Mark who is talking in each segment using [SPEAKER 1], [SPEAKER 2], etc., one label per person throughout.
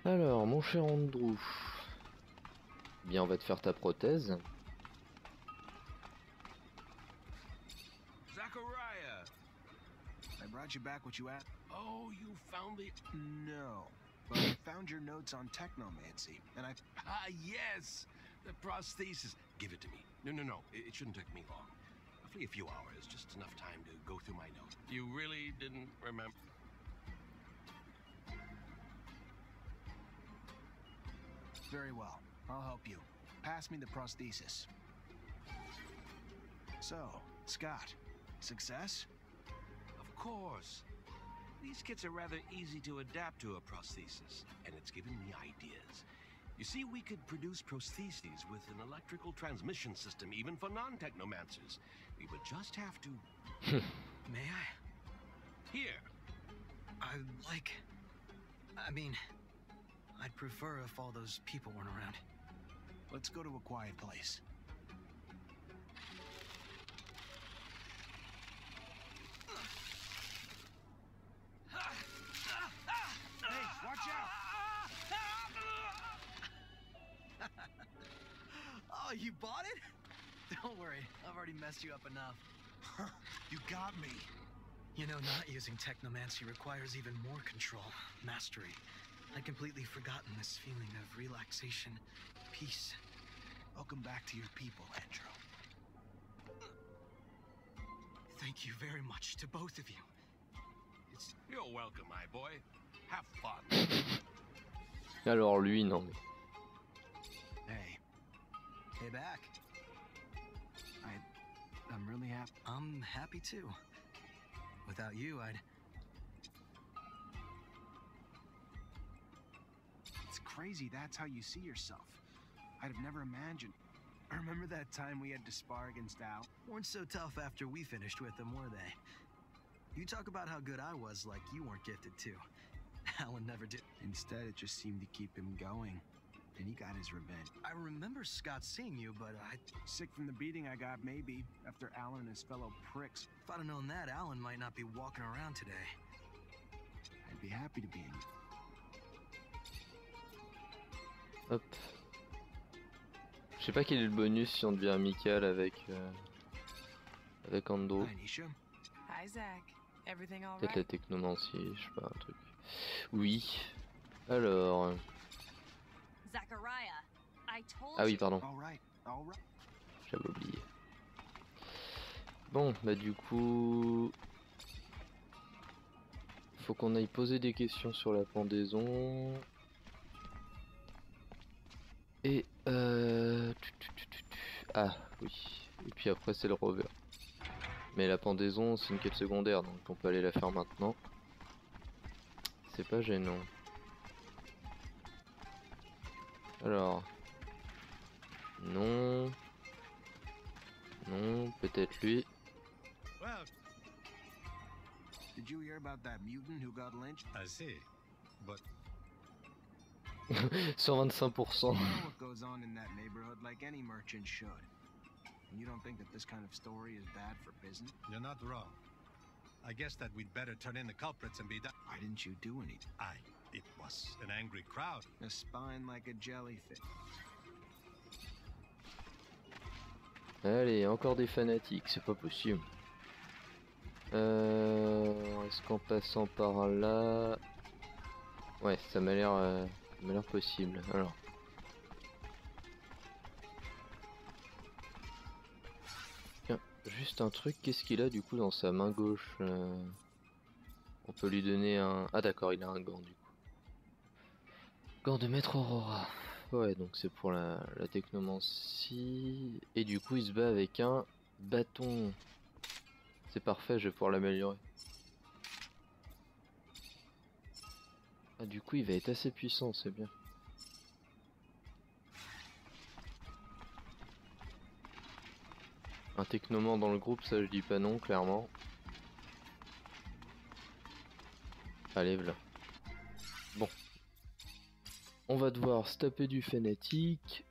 [SPEAKER 1] Alors, mon cher Andrew, bien on va te faire ta prothèse.
[SPEAKER 2] Zachariah!
[SPEAKER 3] I brought you back what you asked.
[SPEAKER 2] Oh, you found the...
[SPEAKER 3] No, but I found your notes on Technomancer, and I...
[SPEAKER 2] Ah, yes! The prosthesis. Give it to me. No. It shouldn't take me long. Roughly a few hours, just enough time to go through my notes. You really didn't remember?
[SPEAKER 3] Very well. I'll help you. Pass me the prosthesis. So, Scott, success?
[SPEAKER 2] Of course. These kits are rather easy to adapt to a prosthesis, and it's given me ideas. You see, we could produce prostheses with an electrical transmission system, even for non-technomancers. We would just have to...
[SPEAKER 4] May I?
[SPEAKER 2] Here.
[SPEAKER 4] I mean, I'd prefer if all those people weren't around.
[SPEAKER 3] Let's go to a quiet place. Hey, watch out!
[SPEAKER 4] Oh, you bought it? Don't worry, I've already messed you up enough.
[SPEAKER 3] You got me.
[SPEAKER 4] You know, not using Technomancer requires even more control, mastery. I'd completely forgotten this feeling of relaxation, peace.
[SPEAKER 3] Welcome back to your people, Andrew.
[SPEAKER 4] Thank you very much to both of you.
[SPEAKER 2] You're welcome, my boy. Have fun.
[SPEAKER 1] Alors lui, non mais...
[SPEAKER 3] Hey.
[SPEAKER 4] Hey, back.
[SPEAKER 3] I'm really happy.
[SPEAKER 4] I'm happy too. Without you,
[SPEAKER 3] It's crazy that's how you see yourself. I'd have never imagined. I remember that time we had to spar against Al.
[SPEAKER 4] weren't so tough after we finished with them, were they? You talk about how good I was like you weren't gifted too. Alan never did.
[SPEAKER 3] Instead, it just seemed to keep him going. And he got his revenge.
[SPEAKER 4] I remember Scott seeing you, but
[SPEAKER 3] Sick from the beating I got, maybe, after Alan and his fellow pricks.
[SPEAKER 4] if I'd have known that, Alan might not be walking around today.
[SPEAKER 3] I'd be happy to be in.
[SPEAKER 1] Hop. Je sais pas quel est le bonus si on devient amical avec Andrew.
[SPEAKER 3] Hi, Nisha.
[SPEAKER 5] Hi, Zach. Everything all
[SPEAKER 1] Peut-être la
[SPEAKER 5] right?
[SPEAKER 1] technomancie, je sais pas, un truc. Oui. Alors...
[SPEAKER 5] Zachariah, I told
[SPEAKER 1] Ah oui,
[SPEAKER 5] you.
[SPEAKER 1] pardon.
[SPEAKER 3] All right.
[SPEAKER 1] J'avais oublié. Bon, bah du coup... Faut qu'on aille poser des questions sur la pendaison. Et Ah, oui. Et puis après c'est le rover. Mais la pendaison c'est une quête secondaire, donc on peut aller la faire maintenant. C'est pas gênant. Alors... Non... Non, peut-être lui.
[SPEAKER 2] Well,
[SPEAKER 3] Did you hear about that mutant who got lynched?
[SPEAKER 2] I see. But
[SPEAKER 1] 125%.
[SPEAKER 3] You know what goes on in that neighborhood like any merchant should. And you don't think that this kind of story is bad for business?
[SPEAKER 6] You're not wrong. I guess that we'd better turn in the culprits and be done.
[SPEAKER 3] Why didn't you do anything?
[SPEAKER 6] It was an angry crowd.
[SPEAKER 3] A spine like a jellyfish.
[SPEAKER 1] Allez, encore des fanatiques, c'est pas possible. Est-ce qu'en passant par là... Ouais, ça m'a l'air possible. Alors. Tiens, juste un truc, qu'est-ce qu'il a du coup dans sa main gauche On peut lui donner un... Ah d'accord, il a un gant du coup. Gant de Maître Aurora. Ouais, donc c'est pour la technomancie. Et du coup, il se bat avec un bâton. C'est parfait, je vais pouvoir l'améliorer. Ah, du coup, il va être assez puissant, c'est bien. Un technoman dans le groupe, ça je dis pas non, clairement. Allez, voilà. Bon. On va devoir se taper du fanatique.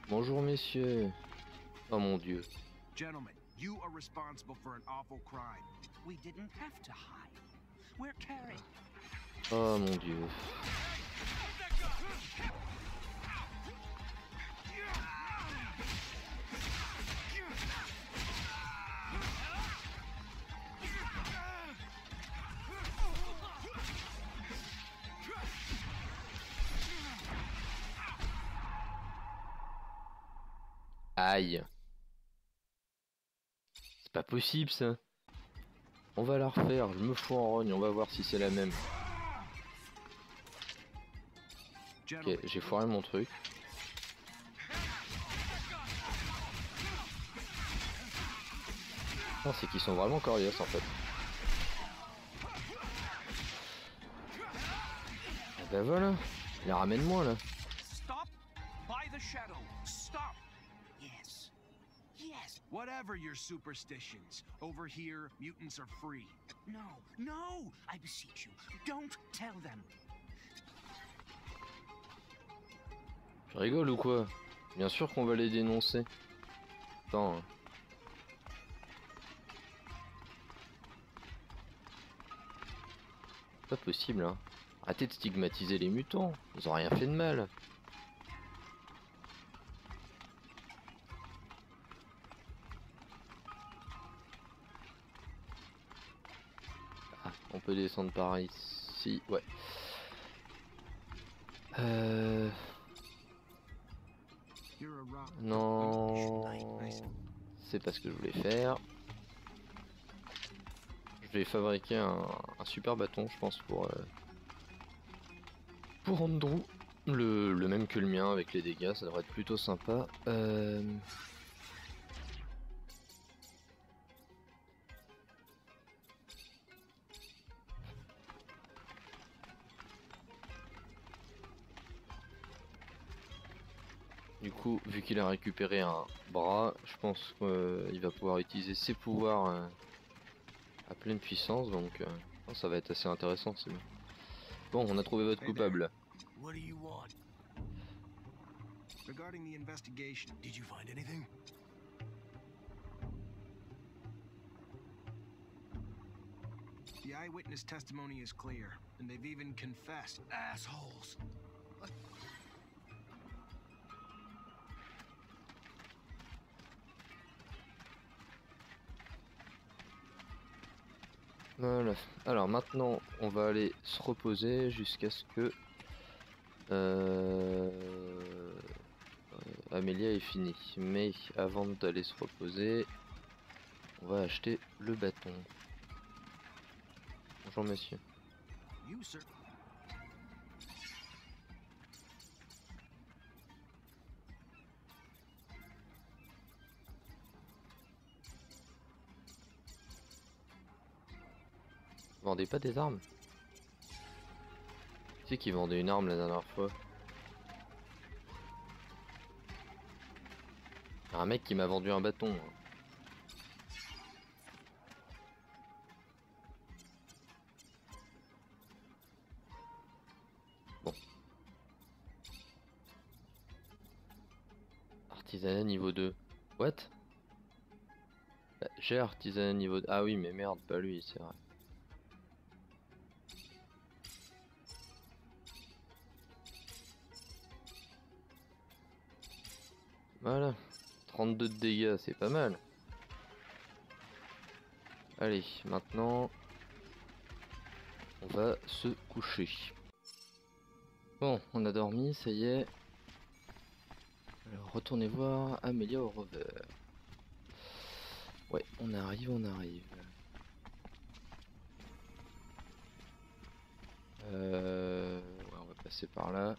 [SPEAKER 1] Bonjour messieurs. Oh mon dieu.
[SPEAKER 3] Gentlemen, you are responsible for an awful crime.
[SPEAKER 7] We didn't have to hide. We're carrying.
[SPEAKER 1] Oh mon dieu. Aïe. C'est pas possible ça. On va la refaire, je me fous en rogne, on va voir si c'est la même. Ok, j'ai foiré mon truc. Non, c'est qu'ils sont vraiment coriaces en fait. Et ben voilà, les ramène-moi là.
[SPEAKER 3] Stop by the shadow. Stop. Yes. Yes. Whatever your superstitions, over here, mutants are free. No, no, I beseech you, don't tell them.
[SPEAKER 1] Je rigole ou quoi? Bien sûr qu'on va les dénoncer. Attends. Hein. C'est pas possible hein. Arrêtez de stigmatiser les mutants. Ils ont rien fait de mal. Ah, on peut descendre par ici. Ouais. Non, c'est pas ce que je voulais faire. Je vais fabriquer un super bâton, je pense, pour Andrew. Le même que le mien avec les dégâts, ça devrait être plutôt sympa. Du coup, vu qu'il a récupéré un bras, je pense qu'il va pouvoir utiliser ses pouvoirs à pleine puissance, donc ça va être assez intéressant. C'est bien. Bon, on a trouvé votre coupable.
[SPEAKER 3] What do you want? Regarding the investigation, did you find anything? The eyewitness testimony is clear, and they've even confessed. Assholes.
[SPEAKER 1] Voilà. Alors maintenant, on va aller se reposer jusqu'à ce que Amélia est finie. Mais avant d'aller se reposer, on va acheter le bâton. Bonjour monsieur.
[SPEAKER 3] You, sir.
[SPEAKER 1] Vous vendez pas des armes? Qui c'est qui vendait une arme la dernière fois? Un mec qui m'a vendu un bâton. Bon. Artisanat niveau 2. What? Bah, j'ai artisanat niveau 2. Ah oui, mais merde, pas lui, c'est vrai. Voilà. 32 de dégâts, c'est pas mal. Allez, maintenant, on va se coucher. Bon, on a dormi, ça y est. Alors, retournez voir Amélia au revers. Ouais, on arrive, on arrive. Ouais, on va passer par là.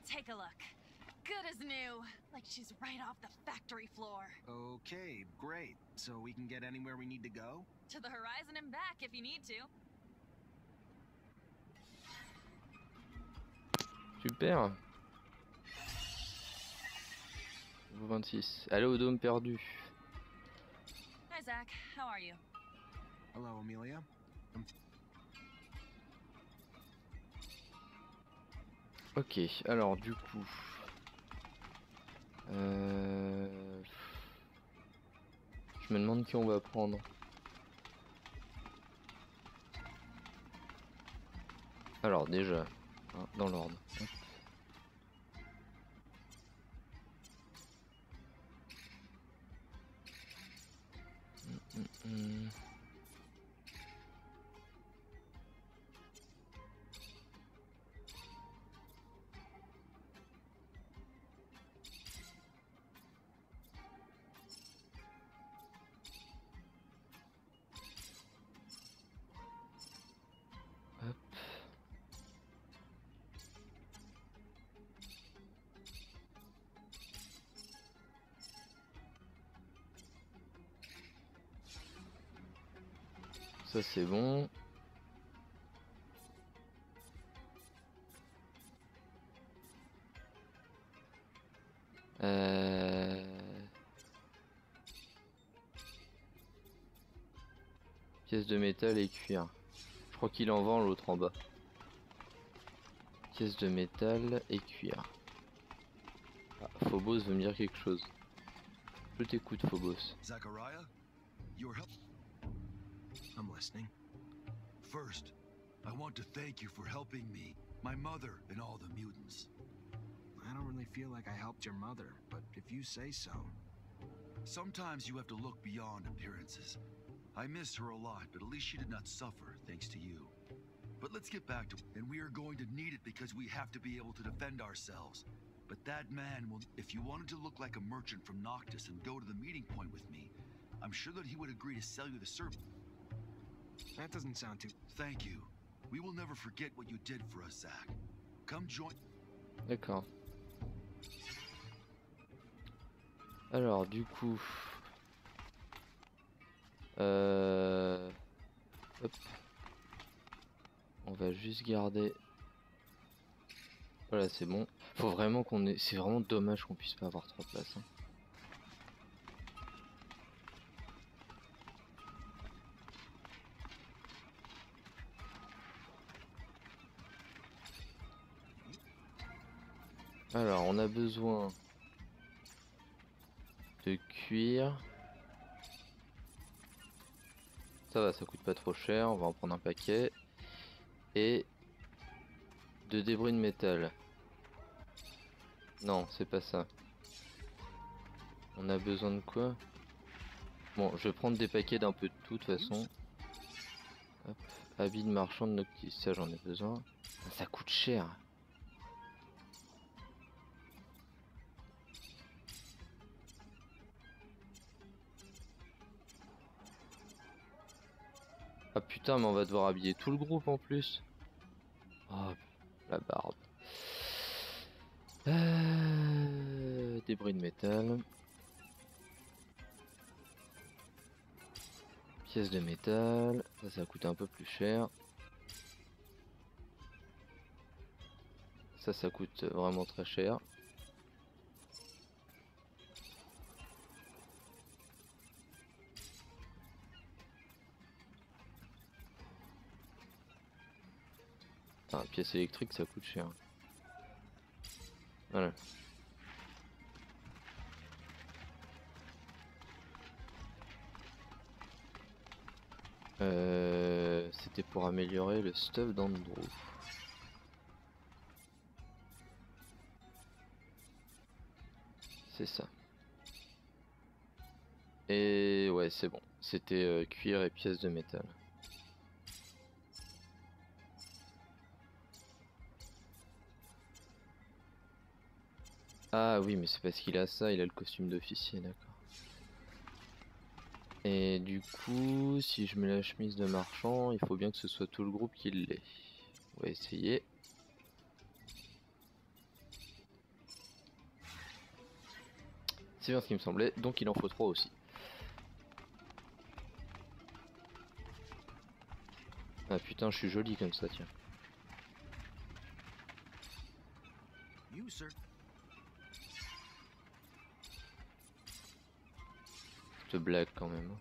[SPEAKER 5] Take a look. Good as new. Like she's right off the factory floor.
[SPEAKER 3] Okay, great. So we can get anywhere we need to go?
[SPEAKER 5] To the horizon and back if you need to.
[SPEAKER 1] Super. Niveau 26. Allez au dôme perdu.
[SPEAKER 5] Hi, Zach. How are you?
[SPEAKER 3] Hello, Amelia.
[SPEAKER 1] Ok, alors du coup... Je me demande qui on va prendre. Alors déjà, hein, dans l'ordre. Hop. Hum. Hop. Ça c'est bon. Pièce de métal et cuir. Je crois qu'il en vend l'autre en bas. Pièce de métal et cuir. Ah, Phobos veut me dire quelque chose. Je t'écoute, Phobos.
[SPEAKER 2] Zachariah, your help.
[SPEAKER 3] I'm listening.
[SPEAKER 2] First, I want to thank you for helping me, my mother, and all the mutants.
[SPEAKER 3] I don't really feel like I helped your mother, but if you say so.
[SPEAKER 2] Sometimes you have to look beyond appearances. I miss her a lot, but at least she did not suffer thanks to you. But let's get back to it, and we are going to need it because we have to be able to defend ourselves. But that man will... If you wanted to look like a merchant from Noctis and go to the meeting point with me, I'm sure that he would agree to sell you the service.
[SPEAKER 3] That doesn't sound too...
[SPEAKER 2] Thank you. We will never forget what you did for us, Zach. Come join...
[SPEAKER 1] D'accord. Alors du coup... Hop. On va juste garder... Voilà, c'est bon. Faut vraiment qu'on ait... C'est vraiment dommage qu'on puisse pas avoir 3 places. Hein. Alors, on a besoin de cuir. Ça va, ça coûte pas trop cher. On va en prendre un paquet. Et de débris de métal. Non, c'est pas ça. On a besoin de quoi? Bon, je vais prendre des paquets d'un peu de tout, de toute façon. Hop. Habit de marchand de Noctis, ça j'en ai besoin. Ça coûte cher. Ah putain, mais on va devoir habiller tout le groupe en plus. Oh, la barbe. Débris de métal. Pièces de métal. Ça coûte un peu plus cher. Ça coûte vraiment très cher. Enfin, pièce électrique, ça coûte cher. Voilà. C'était pour améliorer le stuff d'Andrew. C'est ça. Et ouais, c'est bon. C'était cuir et pièces de métal. Ah oui, mais c'est parce qu'il a ça, il a le costume d'officier, d'accord. Et du coup, si je mets la chemise de marchand, il faut bien que ce soit tout le groupe qui l'ait. On va essayer. C'est bien ce qui me semblait, donc il en faut 3 aussi. Ah putain, je suis joli comme ça, tiens.
[SPEAKER 3] You, sir.
[SPEAKER 1] Cette blague quand même.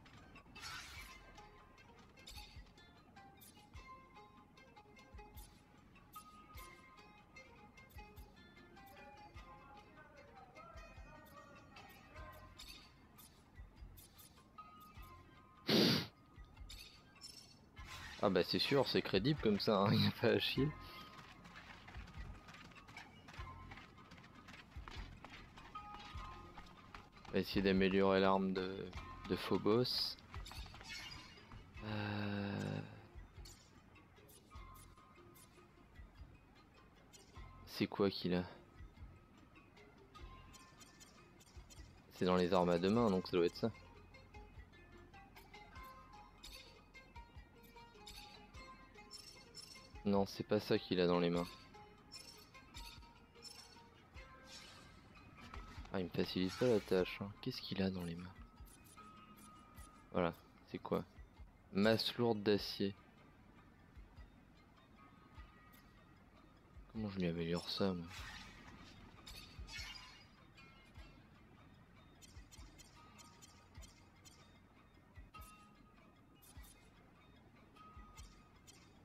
[SPEAKER 1] Ah bah c'est sûr, c'est crédible comme ça, hein, y a pas à chier. On va essayer d'améliorer l'arme de Phobos. C'est quoi qu'il a? C'est dans les armes à deux mains, donc ça doit être ça. Non, c'est pas ça qu'il a dans les mains. Ah, il me facilite pas la tâche, hein. Qu'est-ce qu'il a dans les mains? Voilà, c'est quoi? Masse lourde d'acier. Comment je lui améliore ça, moi?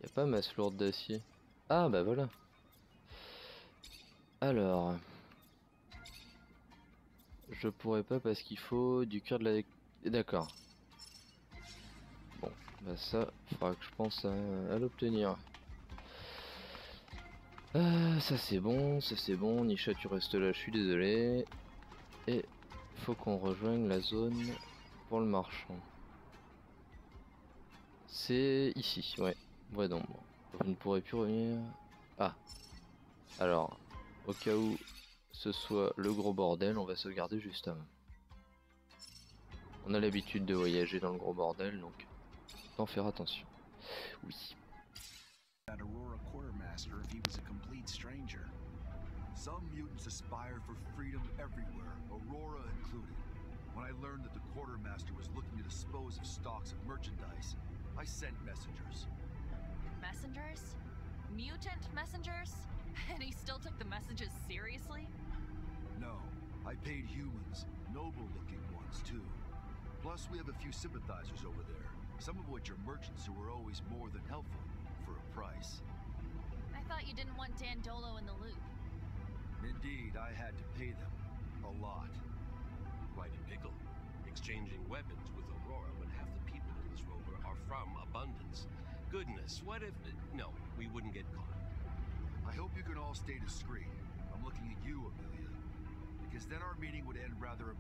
[SPEAKER 1] Y a pas masse lourde d'acier. Ah bah voilà. Alors, je pourrais pas parce qu'il faut du cuir de la... D'accord. Bon, bah ça, faudra que je pense à l'obtenir. Ça c'est bon, ça c'est bon. Nisha, tu restes là, je suis désolé. Et faut qu'on rejoigne la zone pour le marchand. C'est ici, ouais. Ouais, non, bon. Vous ne pourrez plus revenir. Ah. Alors, au cas où ce soit le gros bordel, on va sauvegarder juste avant. On a l'habitude de voyager dans le gros bordel, donc d'en faire attention. Oui.
[SPEAKER 3] That Aurora quartermaster if he was a complete stranger.
[SPEAKER 7] Some mutants aspire for freedom everywhere, Aurora included. When I learned that the quartermaster was looking to dispose of stocks of merchandise, I sent messengers.
[SPEAKER 5] Messengers? Mutant messengers? And he still took the messages seriously?
[SPEAKER 7] No, I paid humans, noble-looking ones too. Plus, we have a few sympathizers over there, some of which are merchants who are always more than helpful, for a price.
[SPEAKER 5] I thought you didn't want Dandolo in the loop.
[SPEAKER 7] Indeed, I had to pay them. A lot.
[SPEAKER 2] Quite a pickle. Exchanging weapons with Aurora when half the people in this rover are from Abundance. Goodness, what if... No, we wouldn't get caught.
[SPEAKER 7] I hope you can all stay discreet. I'm looking at you, Amelia. Because then our meeting would end rather...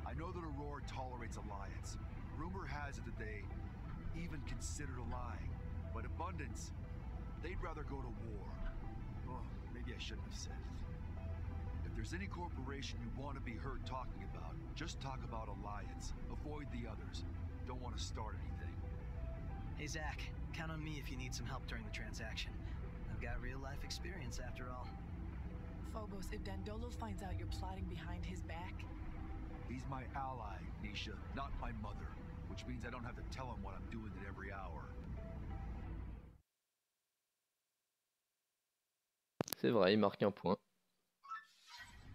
[SPEAKER 7] I know that Aurora tolerates alliance. Rumor has it that they even considered allying. But Abundance, they'd rather go to war. Oh, maybe I shouldn't have said it. If there's any corporation you want to be heard talking about, just talk about alliance. Avoid the others. Don't want to start anything.
[SPEAKER 4] Hey Zach, count on me if you need some help during the transaction. I've got real-life experience after all.
[SPEAKER 8] Phobos, if Dandolo finds out you're plotting behind his back...
[SPEAKER 7] He's my ally, Nisha, not my mother. Which means I don't have to tell him what I'm doing at every hour.
[SPEAKER 1] C'est vrai, il marque un point.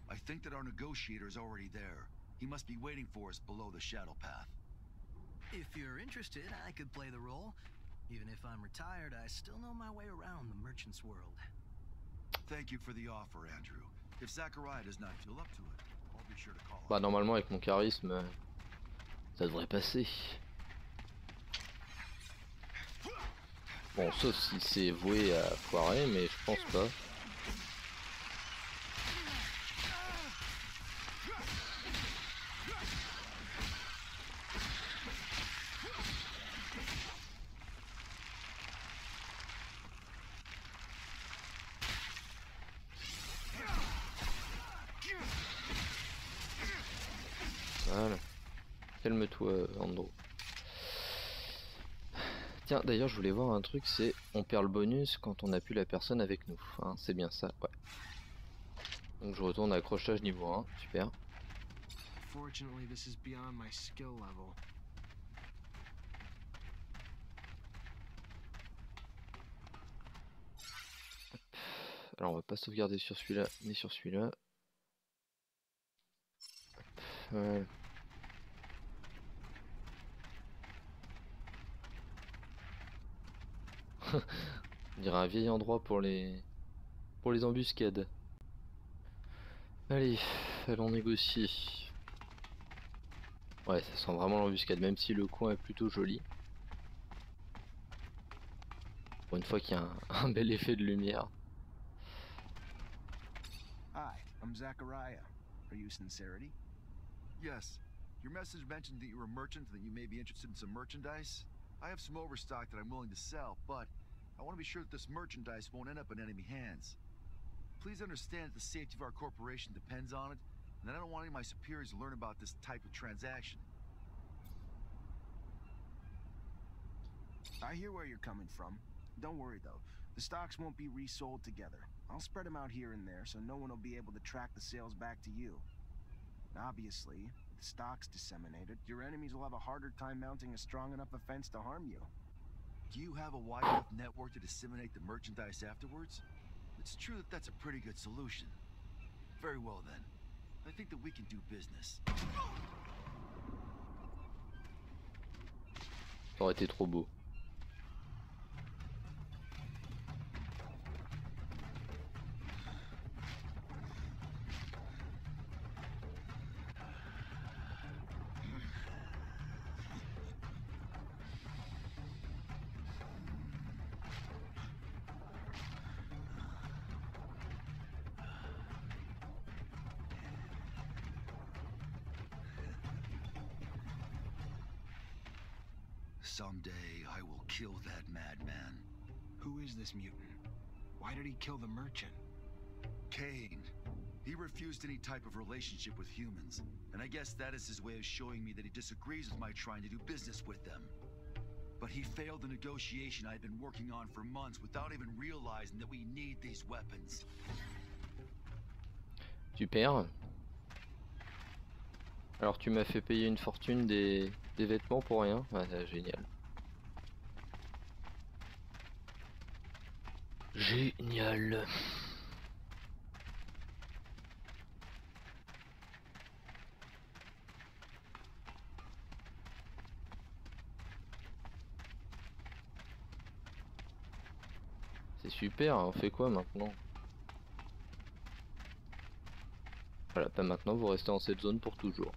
[SPEAKER 7] I think that our negotiator is already there. He must be waiting for us below the shadow path.
[SPEAKER 4] If you're interested, I could play the role. Even if I'm retired, I still know my way around the merchant's world.
[SPEAKER 7] Thank you for the offer, Andrew. If Zachariah does not feel up to it, I'll be sure to call him.
[SPEAKER 1] Bah normalement avec mon charisme, ça devrait passer. Bon, sauf si c'est voué à foirer, mais je pense pas. Voilà. Calme-toi, Andro. Tiens, d'ailleurs, je voulais voir un truc, c'est on perd le bonus quand on a plus la personne avec nous. Hein, c'est bien ça, ouais. Donc je retourne à accrochage niveau 1, super.
[SPEAKER 3] Fortunately, this is beyond my skill level.
[SPEAKER 1] Alors on va pas sauvegarder sur celui-là, mais sur celui-là. Voilà. On dirait un vieil endroit pour les embuscades. Allez, allons négocier. Ouais, ça sent vraiment l'embuscade, même si le coin est plutôt joli. Pour une fois qu'il y a un bel effet de lumière.
[SPEAKER 3] Hi, I'm Zachariah. Are you Sincerity?
[SPEAKER 7] Yes. Your message mentioned that you're a merchant and that you may be interested in some merchandise. I have some overstock that I'm willing to sell, but I want to be sure that this merchandise won't end up in enemy hands. Please understand that the safety of our corporation depends on it, and that I don't want any of my superiors to learn about this type of transaction.
[SPEAKER 3] I hear where you're coming from. Don't worry though, the stocks won't be resold together. I'll spread them out here and there so no one will be able to track the sales back to you. And obviously, with the stocks disseminated, your enemies will have a harder time mounting a strong enough offense to harm you.
[SPEAKER 7] Do you have a wide enough network to disseminate the merchandise afterwards? It's true that that's a pretty good solution. Very well then. I think that we can do business.
[SPEAKER 1] Ça aurait été trop beau.
[SPEAKER 7] Someday I will kill that madman.
[SPEAKER 3] Who is this mutant? Why did he kill the merchant?
[SPEAKER 7] Cain. He refused any type of relationship with humans, and I guess that is his way of showing me that he disagrees with my trying to do business with them. But he failed the negotiation I've been working on for months without even realizing that we need these weapons.
[SPEAKER 1] Super. Alors tu m'as fait payer une fortune des vêtements pour rien. Ah, génial. Génial. C'est super, on fait quoi maintenant? Voilà, pas maintenant, vous restez en cette zone pour toujours.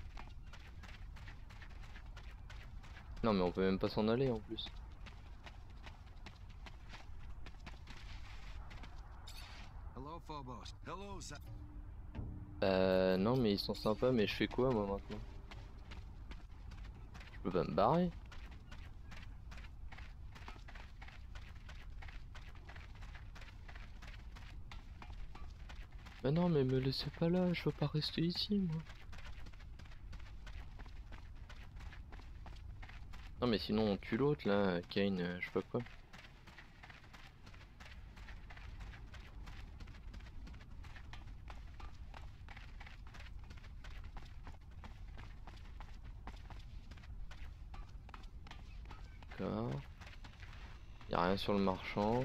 [SPEAKER 1] Non mais on peut même pas s'en aller en plus.
[SPEAKER 3] Hello, Phobos.
[SPEAKER 7] Hello,
[SPEAKER 1] Non mais ils sont sympas, mais je fais quoi moi maintenant? Je peux pas me barrer? Mais non mais me laissez pas là, je veux pas rester ici moi. Non mais sinon on tue l'autre là, Cain, je sais pas quoi. D'accord. Y'a rien sur le marchand.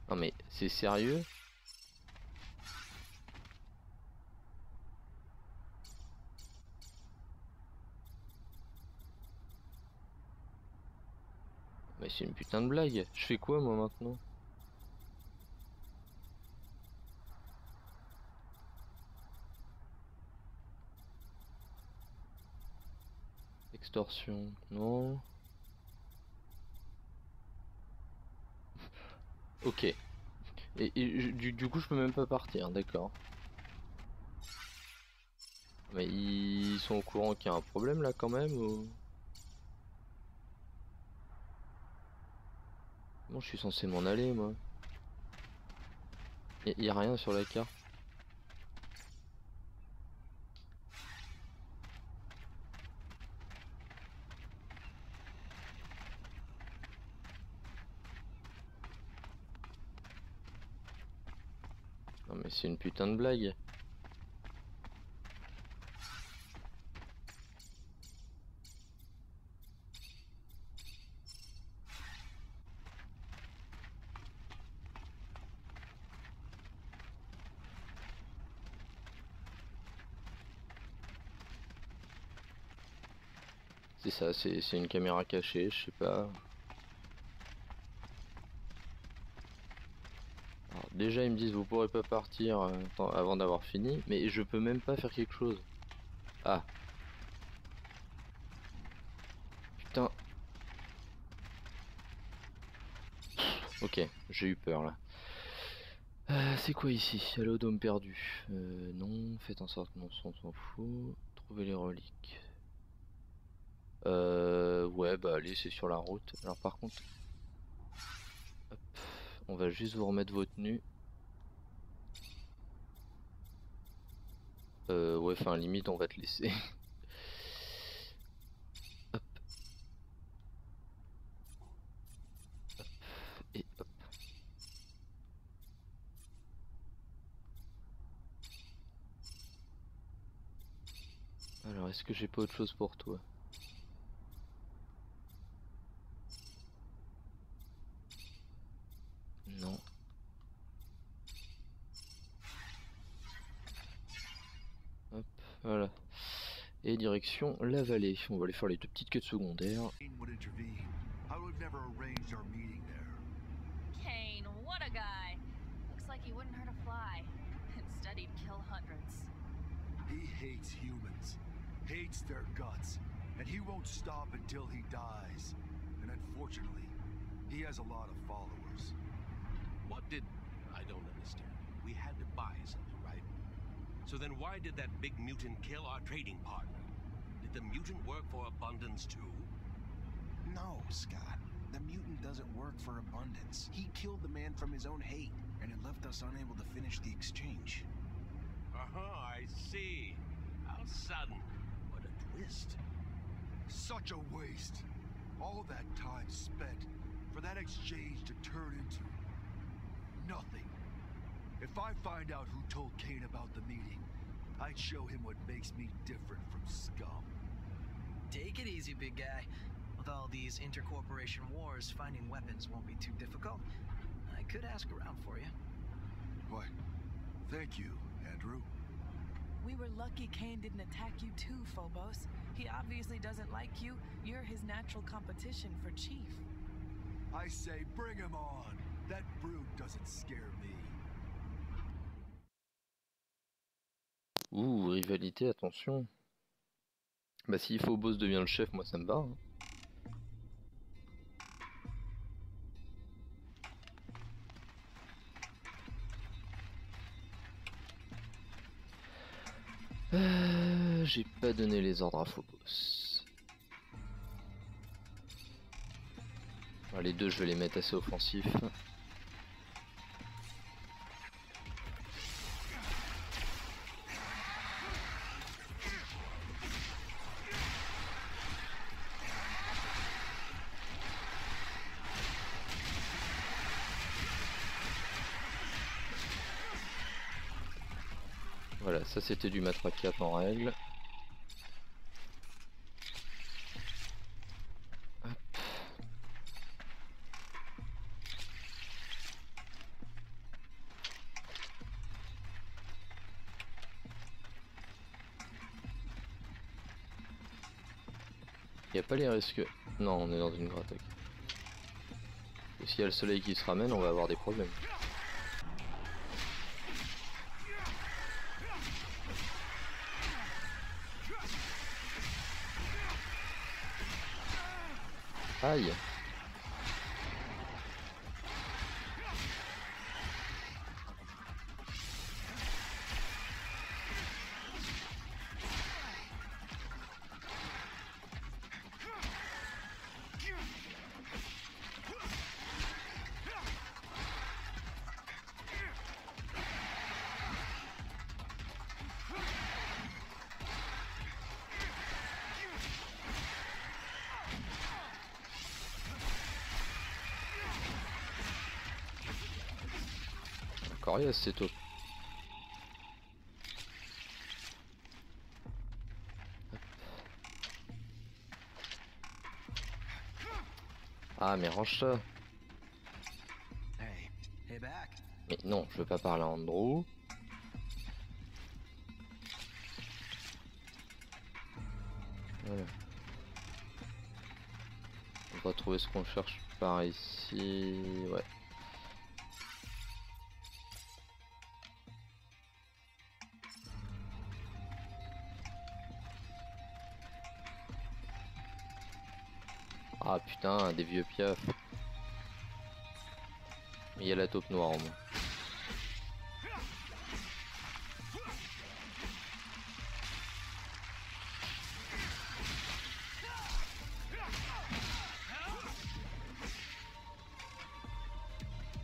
[SPEAKER 1] Non mais c'est sérieux? Mais c'est une putain de blague. Je fais quoi moi maintenant? Extorsion, non. Ok. Du coup je peux même pas partir, d'accord. Mais ils sont au courant qu'il y a un problème là quand même ou... Comment je suis censé m'en aller moi? Y a rien sur la carte. Non mais c'est une putain de blague. C'est ça, c'est une caméra cachée, je sais pas. Déjà ils me disent vous pourrez pas partir avant d'avoir fini, mais je peux même pas faire quelque chose. Ah. Putain. Ok, j'ai eu peur là. C'est quoi ici? Allô au dôme perdu. Non, faites en sorte que non, on s'en fout. Trouvez les reliques. Ouais, bah allez, c'est sur la route. Alors par contre, hop, on va juste vous remettre vos tenues. Ouais, enfin limite, on va te laisser. Hop, hop, et hop. Alors, est-ce que j'ai pas autre chose pour toi? Non. Hop, voilà. Et direction la vallée. On va aller faire les deux petites quêtes secondaires.
[SPEAKER 7] Would intervene. I would have never arranged our meeting there.
[SPEAKER 5] Kane, what a guy. Looks like he wouldn't hurt a fly. Instead, he'd kill hundreds.
[SPEAKER 7] He hates humans, hates their guts, and he won't stop until he dies. And unfortunately, he has a lot of followers.
[SPEAKER 2] What did... I don't understand. We had to buy something, right? So then why did that big mutant kill our trading partner? Did the mutant work for abundance too?
[SPEAKER 3] No, Scott. The mutant doesn't work for abundance. He killed the man from his own hate, and it left us unable to finish the exchange.
[SPEAKER 2] I see. How sudden. What a twist.
[SPEAKER 7] Such a waste. All that time spent for that exchange to turn into nothing. If I find out who told Kane about the meeting, I'd show him what makes me different from scum.
[SPEAKER 4] Take it easy, big guy. With all these intercorporation wars, finding weapons won't be too difficult. I could ask around for you.
[SPEAKER 7] Why, thank you, Andrew.
[SPEAKER 8] We were lucky Kane didn't attack you too, Phobos. He obviously doesn't like you. You're his natural competition for chief.
[SPEAKER 7] I say bring him on. That brute doesn't scare me.
[SPEAKER 1] Ouh, rivalité, attention. Bah s'il faut boss devient le chef, moi ça me va. Hein. J'ai pas donné les ordres à Phobos. Alors, les deux je vais les mettre assez offensifs. Voilà, ça c'était du matraquage en règle. Hop. Y a pas les risques. Non, on est dans une grotte. Okay. Et s'il y a le soleil qui se ramène, on va avoir des problèmes. Aïe. Coriace, c'est top. Ah mais range ça.
[SPEAKER 3] Hey, hey back.
[SPEAKER 1] Mais non, je veux pas parler à Andrew. Voilà. On va trouver ce qu'on cherche par ici. Ouais. Ah putain, des vieux piafs. Il y a la taupe noire au moins.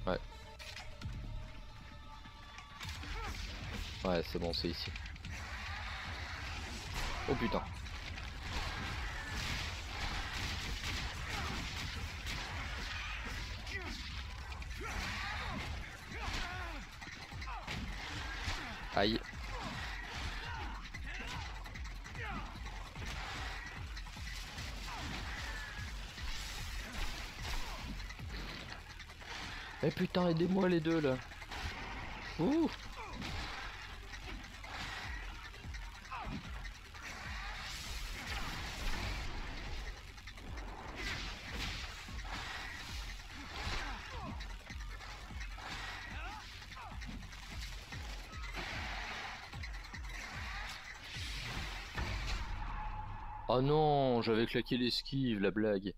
[SPEAKER 1] Ouais. Ouais, c'est bon, c'est ici. Oh putain. Aïe. Eh putain, aidez-moi les deux là. Ouh. Oh non, j'avais claqué l'esquive, la blague.